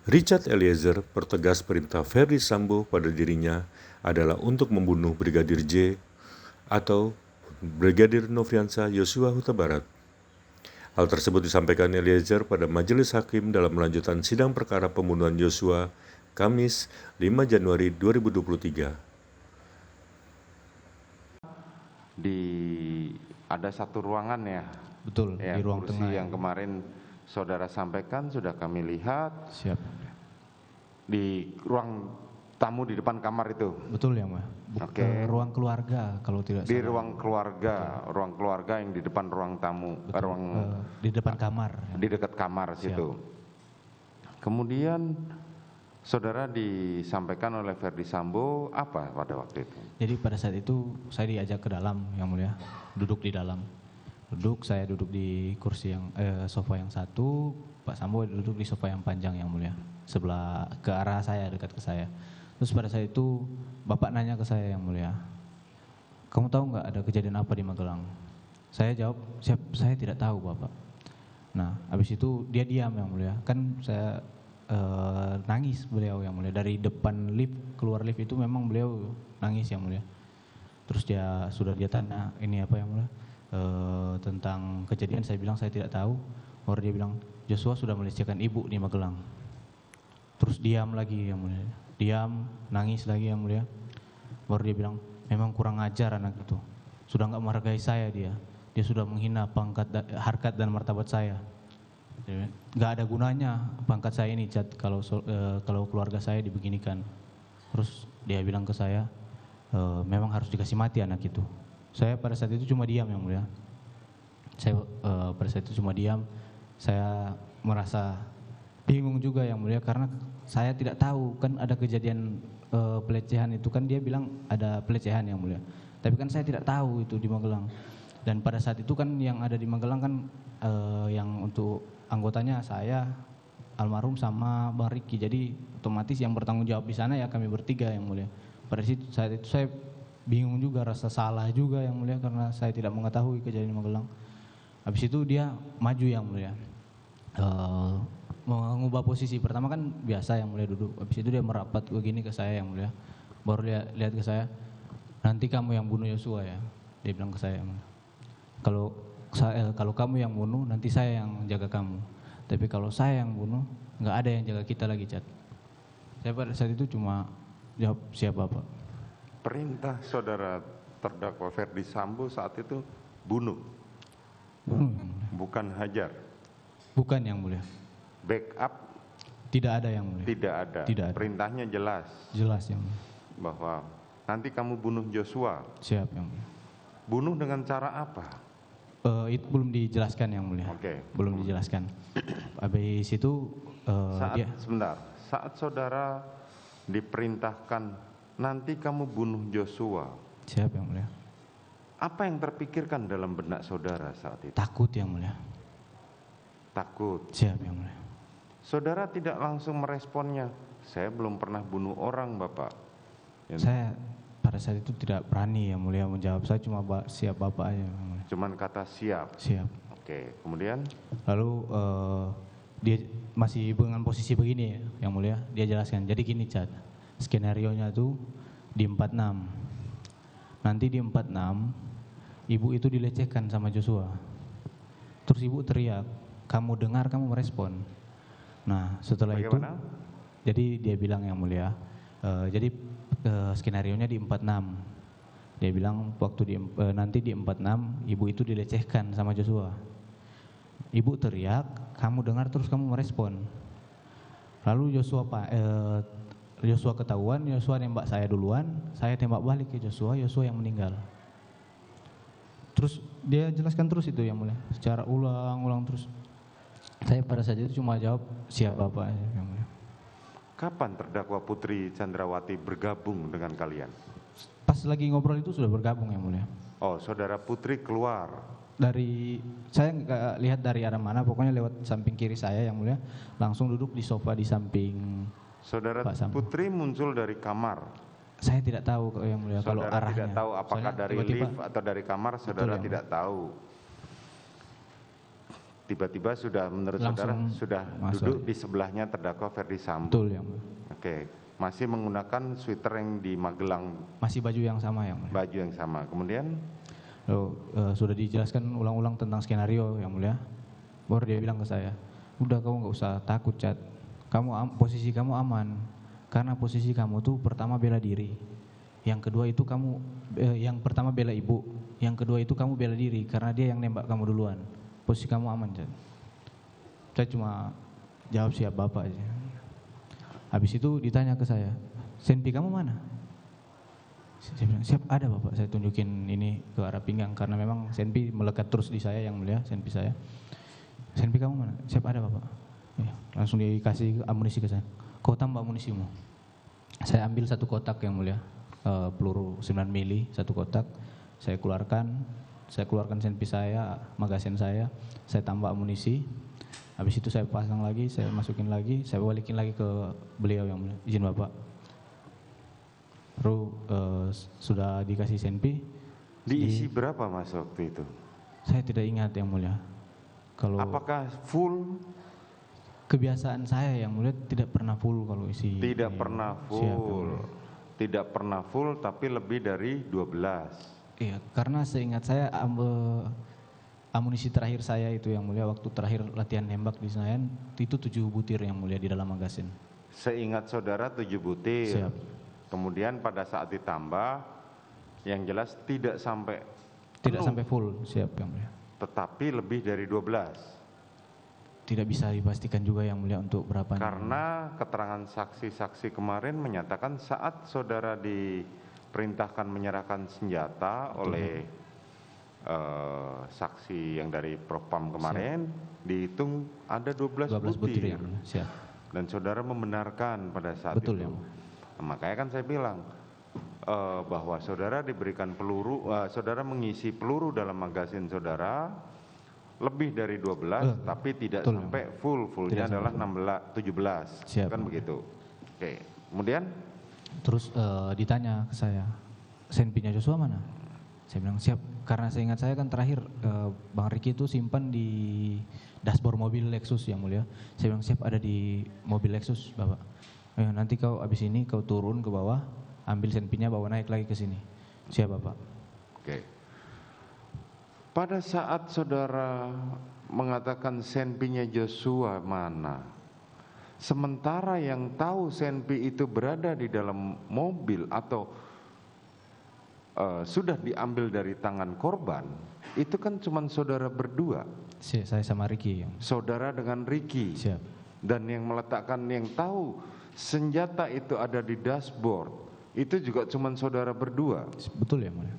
Richard Eliezer pertegas perintah Ferdy Sambo pada dirinya adalah untuk membunuh Brigadir J atau Brigadir Nofriansah Yosua Huta Barat. Hal tersebut disampaikan Eliezer pada majelis hakim dalam melanjutan sidang perkara pembunuhan Yosua Kamis 5 Januari 2023. Ada satu ruangan ya. Betul, Ya, di ruang kursi tengah yang kemarin saudara sampaikan sudah kami lihat siap. di ruang tamu di depan kamar itu. Betul ya, Mbak. Oke. Ruang keluarga kalau tidak Di salah. ruang keluarga yang di depan ruang tamu, Di depan kamar. di dekat kamar situ. Kemudian saudara disampaikan oleh Ferdy Sambo apa pada waktu itu? Jadi pada saat itu saya diajak ke dalam, Yang Mulia, duduk di dalam. Saya duduk di kursi yang sofa yang satu, Pak Sambo duduk di sofa yang panjang, Yang Mulia, sebelah ke arah saya, dekat ke saya. Terus pada saat itu Bapak nanya ke saya, Yang Mulia, kamu tahu nggak ada kejadian apa di Magelang? Saya jawab, saya tidak tahu Bapak. Nah, habis itu dia diam, Yang Mulia. Kan saya nangis beliau, Yang Mulia. Dari depan lift, keluar lift itu memang beliau nangis, Yang Mulia. Terus dia tanya, ini apa, Yang Mulia? Tentang kejadian, saya bilang saya tidak tahu. Baru dia bilang, Joshua sudah melecehkan ibu di Magelang. Terus diam lagi, Yang Mulia. Diam, nangis lagi, Yang Mulia. Baru dia bilang, memang kurang ajar anak itu. Sudah nggak menghargai saya dia. Dia sudah menghina harkat dan martabat saya. Nggak ada gunanya pangkat saya ini, Chat, kalau keluarga saya dibeginikan. Terus dia bilang ke saya, memang harus dikasih mati anak itu. Saya pada saat itu cuma diam, Yang Mulia. Saya pada saat itu cuma diam. Saya merasa bingung juga, Yang Mulia, karena saya tidak tahu kan ada kejadian pelecehan itu, kan dia bilang ada pelecehan, Yang Mulia. Tapi kan saya tidak tahu itu di Magelang. Dan pada saat itu kan yang ada di Magelang kan yang untuk anggotanya saya, almarhum sama Bang Riki. Jadi otomatis yang bertanggung jawab di sana ya kami bertiga, Yang Mulia. Pada saat itu saya bingung juga, rasa salah juga, Yang Mulia, karena saya tidak mengetahui kejadian di Magelang. Habis itu dia maju, Yang Mulia, mengubah posisi. Pertama kan biasa, Yang Mulia, duduk. Habis itu dia merapat begini ke saya, Yang Mulia. Baru dia lihat ke saya, nanti kamu yang bunuh Yosua ya, dia bilang ke saya, Yang Mulia. Kalau kamu yang bunuh, nanti saya yang jaga kamu. Tapi kalau saya yang bunuh, nggak ada yang jaga kita lagi, Chat. Saya pada saat itu cuma jawab, siap Bapak. Perintah saudara terdakwa Ferdy Sambo saat itu bunuh, bukan hajar. Bukan, Yang Mulia. Backup Tidak ada, Yang Mulia. tidak ada. Tidak ada. Perintahnya jelas Jelas, Yang Mulia. bahwa nanti kamu bunuh Joshua. Siap, Yang Mulia. Bunuh dengan cara apa? Itu belum dijelaskan, Yang Mulia. Oke. Belum dijelaskan. Habis itu Sebentar, saat saudara diperintahkan nanti kamu bunuh Joshua, siap, Yang Mulia. apa yang terpikirkan dalam benak saudara saat itu? Takut, Yang Mulia. Takut. Siap, Yang Mulia. Saudara tidak langsung meresponnya, saya belum pernah bunuh orang, Bapak. Saya pada saat itu tidak berani, Yang Mulia, menjawab. Saya cuma siap Bapak aja, Yang Mulia. Cuman kata siap. Siap. Oke, kemudian Lalu dia masih dengan posisi begini, Yang Mulia. Dia jelaskan, jadi gini, Chat, skenarionya tuh di 46. Nanti di 46 ibu itu dilecehkan sama Joshua. Terus ibu teriak, kamu dengar, kamu merespon. Nah setelah bagaimana? itu, jadi dia bilang, Yang Mulia, jadi skenarionya di 46. Dia bilang waktu nanti di 46 ibu itu dilecehkan sama Joshua. Ibu teriak, kamu dengar, terus kamu merespon. Lalu Joshua ketahuan, Joshua nembak saya duluan, saya tembak balik ke Joshua yang meninggal. Terus dia jelaskan terus itu, Yang Mulia, secara ulang-ulang terus. Saya pada saat itu cuma jawab, siap Bapak, Yang Mulia. Kapan terdakwa Putri Chandrawati bergabung dengan kalian? Pas lagi ngobrol itu sudah bergabung, Yang Mulia. Oh, saudara Putri keluar. Saya nggak lihat dari arah mana, pokoknya lewat samping kiri saya, Yang Mulia, langsung duduk di sofa di samping. Saudara Pak Sambo. Putri muncul dari kamar. Saya tidak tahu, Yang Mulia, kalau Saudara arahnya. tidak tahu apakah Soalnya dari tiba-tiba, lift atau dari kamar, saudara Yang tidak tahu. tiba-tiba sudah menurut saudara Langsung sudah masuk. duduk di sebelahnya terdakwa Ferdi Sambo. Betul yang mulia. Oke, masih menggunakan sweater yang di Magelang, Masih baju yang sama yang mulia. baju yang sama. Kemudian Lalu, sudah dijelaskan ulang-ulang tentang skenario yang mulia. Baru dia bilang ke saya, udah kamu nggak usah takut Chat, posisi kamu aman, karena posisi kamu tuh pertama bela diri, yang kedua itu kamu yang pertama bela ibu, yang kedua itu kamu bela diri karena dia yang nembak kamu duluan. Posisi kamu aman Chat. Saya cuma jawab siap bapak aja. Habis itu ditanya ke saya, senpi kamu mana? Saya bilang, siap ada bapak. Saya tunjukin ini ke arah pinggang karena memang senpi melekat terus di saya yang mulia, senpi saya. Senpi kamu mana? Siap ada bapak. Ya, langsung dikasih amunisi ke saya. Kau tambah amunisimu. Saya ambil satu kotak yang mulia, peluru 9 mili, satu kotak. Saya keluarkan senpi saya, magasin saya tambah amunisi. Habis itu saya pasang lagi, saya masukin lagi, saya balikin lagi ke beliau yang mulia. Izin bapak. Baru sudah dikasih senpi. diisi berapa Mas waktu itu? Saya tidak ingat yang mulia. Kalau Apakah full? kebiasaan saya yang mulia tidak pernah full kalau isi. Tidak pernah Siap, yang full. mulia. Tidak pernah full tapi lebih dari 12. Iya, karena seingat saya amunisi terakhir saya itu yang mulia waktu terakhir latihan nembak di Senayan itu 7 butir yang mulia di dalam magasin. Seingat saudara 7 butir. Siap. Kemudian pada saat ditambah, yang jelas tidak sampai Tidak penuh, sampai full, siap yang mulia. tetapi lebih dari 12. Tidak bisa dipastikan juga yang mulia untuk berapa. Karena keterangan saksi-saksi kemarin menyatakan saat saudara diperintahkan menyerahkan senjata oleh saksi yang dari Propam kemarin, dihitung ada 12 butir. yang mulia, siap. Dan saudara membenarkan pada saat Betul, itu. yang mulia. Makanya kan saya bilang bahwa saudara diberikan peluru, saudara mengisi peluru dalam magasin saudara lebih dari 12, tapi tidak betul, sampai fullnya Tidak adalah sampai 17, Siap. kan begitu. Oke, kemudian Terus ditanya ke saya, senpinya Joshua mana? Saya bilang siap, karena saya ingat saya kan terakhir Bang Riki itu simpan di dashboard mobil Lexus yang mulia. Saya bilang siap ada di mobil Lexus bapak. Nanti kau abis ini kau turun ke bawah, ambil senpinya bawa naik lagi ke sini. Siap bapak. oke. Pada saat saudara mengatakan senpinya Joshua mana, sementara yang tahu senpi itu berada di dalam mobil atau sudah diambil dari tangan korban, itu kan cuma saudara berdua, Saya sama Riki yang saudara dengan Riki. siap. Dan yang meletakkan, yang tahu senjata itu ada di dashboard, itu juga cuma saudara berdua. Betul ya mulia.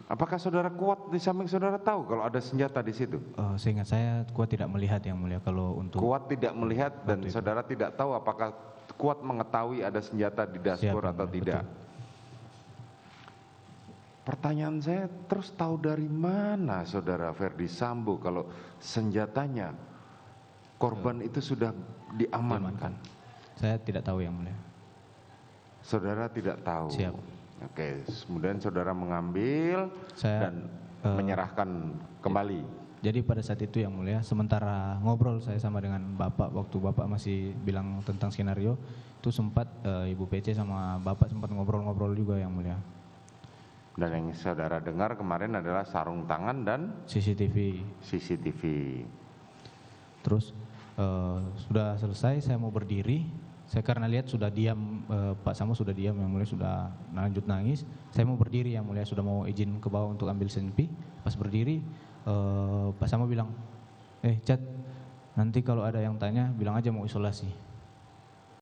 Apakah saudara Kuat di samping saudara tahu kalau ada senjata di situ? Seingat saya Kuat tidak melihat yang mulia kalau untuk Kuat tidak melihat dan Waktu itu. saudara tidak tahu apakah Kuat mengetahui ada senjata di dashboard Siap, atau betul. tidak. Pertanyaan saya, terus tahu dari mana saudara Ferdi Sambo kalau senjatanya korban itu sudah diamankan? Saya tidak tahu yang mulia. Saudara tidak tahu. Siap. Oke, kemudian saudara mengambil Saya, dan menyerahkan kembali. Jadi pada saat itu yang mulia, sementara ngobrol saya sama dengan bapak, waktu bapak masih bilang tentang skenario, itu sempat Ibu PC sama bapak sempat ngobrol-ngobrol juga yang mulia. Dan yang saudara dengar kemarin adalah sarung tangan dan CCTV. CCTV. Terus sudah selesai, saya mau berdiri. Saya karena lihat sudah diam, Pak Sambo sudah diam yang mulia, sudah lanjut nangis. Saya mau berdiri yang mulia, sudah mau izin ke bawah untuk ambil senpi. Pas berdiri, Pak Sambo bilang, Chat, nanti kalau ada yang tanya bilang aja mau isolasi.